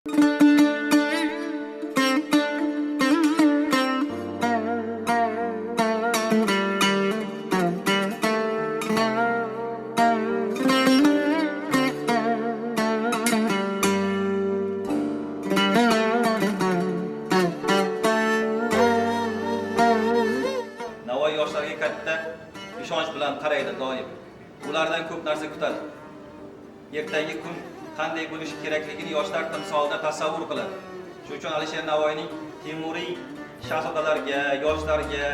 Navoiy yoshlarga katta ishonch bilan qaraydi doim. Ulardan ko'p narsa kutadi. Ertangi kun qanday bo'lishi kerakligini yoshlar timsolida tasavvur qiladi. Shuning uchun Alisher Navoiyning Temuriy shahzodalarga, yoshlarga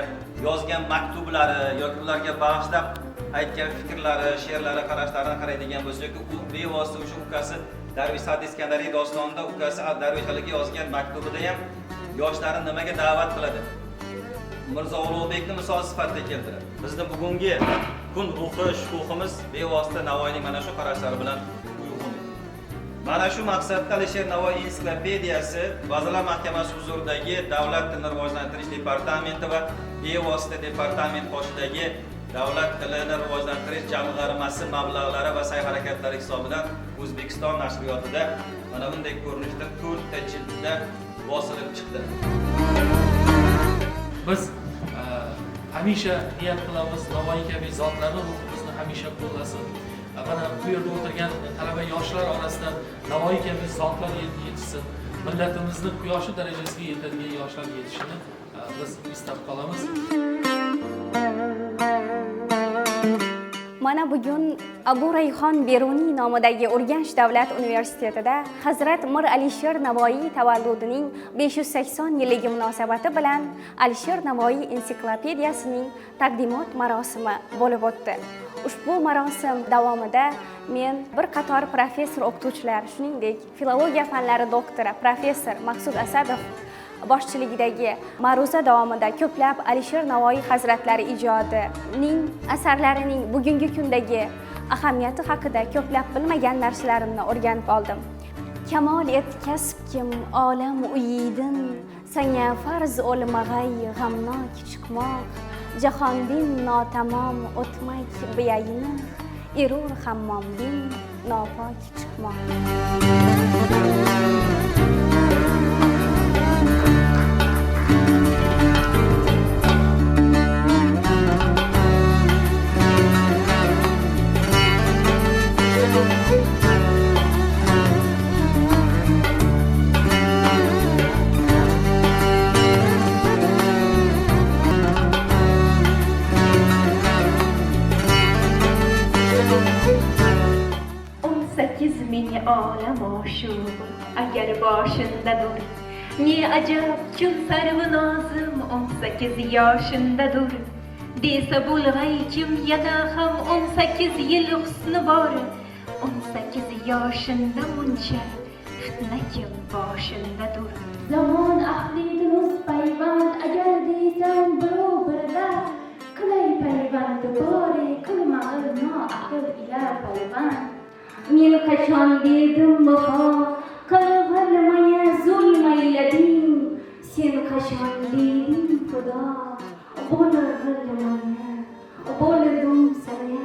yozgan maktublari yoki ularga bag'ishlab aytgan fikrlari, she'rlari, qarashlarini qaraydigan bo'lsak, u bevosita o'sha ukasi Darvish Sa'd Iskandariy dostonida ukasi Darvish Aliga yozgan maktubida ham yoshlarni nimaga da'vat qiladi? Mirzo Ulug'bekni misol sifatida keltiradi. Bizning bugungi kun ruhi, shukuhimiz bevosita Navoiyning mana shu qarashlari bilan uyg'un. Mana shu maqsadda Alisher Navoiy ensiklopediyasi Vazirlar Mahkamasi huzuridagi Davlat tilini rivojlantirish departamenti va bevosita departament qoshidagi Davlat tilini rivojlantirish jamg'armasi mablag'lari va sa'y-harakatlari hisobidan O'zbekiston nashriyotida mana bunday ko'rinishda 4 ta jildda bosilib chiqdi. Biz hamisha niyat qilamiz, Navoiy kabi zotlarni ruhimizni hamisha qo'llasin. Mana bu yerda o'tirgan talaba yoshlar orasida Navoiy kabi zotlar yetishsin. Millatimizni quyoshi darajasiga yetadigan yoshlar yetishini biz istab qolamiz. Mana bugun Abu Rayhon Beruniy nomidagi Urganch davlat universitetida Hazrat Mir Alisher Navoiy tavalludining 580 yilligi munosabati bilan Alisher Navoiy ensiklopediyasining taqdimot marosimi bo'lib o'tdi. Ushbu marosim davomida men bir qator professor o'qituvchilar, shuningdek filologiya fanlari doktori professor Maqsud Asadov boshchiligidagi ma'ruza davomida ko'plab Alisher Navoiy hazratlari ijodining asarlarining bugungi kundagi ahamiyati haqida ko'plab bilmagan narsalarimni o'rganib oldim. Kamol et kasbkim olam uyidin, sanga farz o'lmag'ay g'amnok chiqmoq, jahondin notamom o'tmak biyayni, erur hammomdin nopok chiqmoq. Olam oşuq agar boshındadır. Ne acab çul sarvı nozim 18 yaşındadır. Desa bulg'ay kim yana ham 18 yil husni bor. 18 yaşında muncha fitna kim boshındadır. Zamon ahli duruz payvand agar deysan birov birda qilay payvand bori qilmag'ir noaql ila payvand. Men qachon dedim vafo qilg'ilmaya zulm aylading, sen qachon deding xudo bo'lg'ilmaya bo'ldim sana.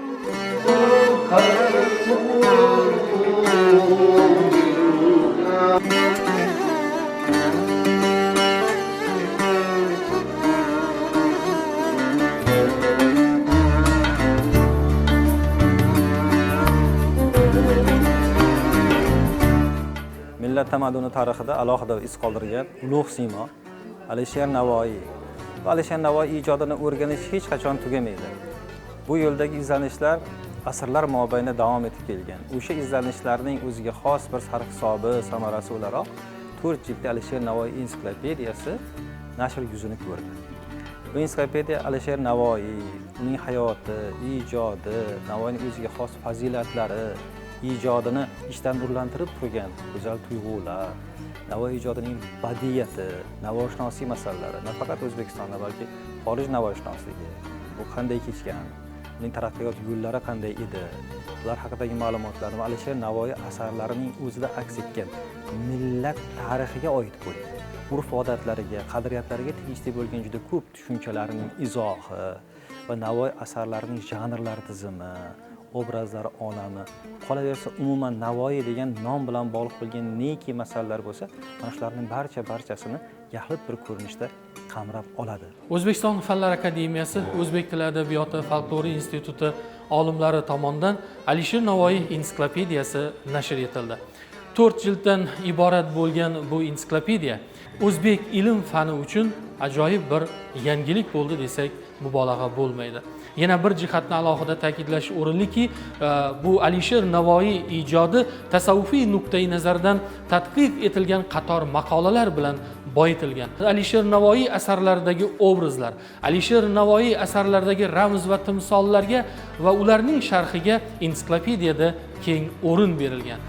Millat tamadduni tarixida alohida iz qoldirgan ulug' siymo Alisher Navoiy. Alisher Navoiy ijodini o'rganish hech qachon tugamaydi. Bu yo'ldagi izlanishlar asrlar mobaynida davom etib kelgan. O'sha izlanishlarning o'ziga xos bir sarhisobi, samarasi o'laroq 4 jildli Alisher Navoiy ensiklopediyasi nashr yuzini ko'rdi. Bu ensiklopediya Alisher Navoiy, uning hayoti, ijodi, Navoiyning o'ziga xos fazilatlari, ijodini ishdan nurlantirib turgan go'zal tuyg'ular, Navoiy ijodining badiyati, navoiyshunoslik masalalari, nafaqat O'zbekistonda, balki xorij navoiyshunosligi, bu qanday kechgan, uning taraqqiyot yo'llari qanday edi, ular haqidagi ma'lumotlar va Alisher Navoiy asarlarining o'zida aks etgan millat tarixiga oid bo'lgan, urf-odatlariga, qadriyatlariga tegishli bo'lgan juda ko'p tushunchalarning izohi va Navoiy asarlarining janrlar tizimi, obrazlar olami, qolaversa umuman Navoiy degan nom bilan bog'liq bo'lgan neki masalalar bo'lsa, mana shularning barchasini yaxlit bir ko'rinishda qamrab oladi. O'zbekiston Fanlar akademiyasi O'zbek tili adabiyoti folklori instituti olimlari tomonidan Alisher Navoiy ensiklopediyasi nashr etildi. 4 jilddan iborat bo'lgan bu ensiklopediya o'zbek ilm fani uchun ajoyib bir yangilik bo'ldi desak mubolag'a bo'lmaydi. Yana bir jihatni alohida ta'kidlash o'rinliki, bu Alisher Navoiy ijodi tasavvufiy nuqtai nazardan tadqiq etilgan qator maqolalar bilan boyitilgan. Alisher Navoiy asarlaridagi obrazlar, Alisher Navoiy asarlaridagi ramz va timsollarga va ularning sharhiga ensiklopediyada keng o'rin berilgan.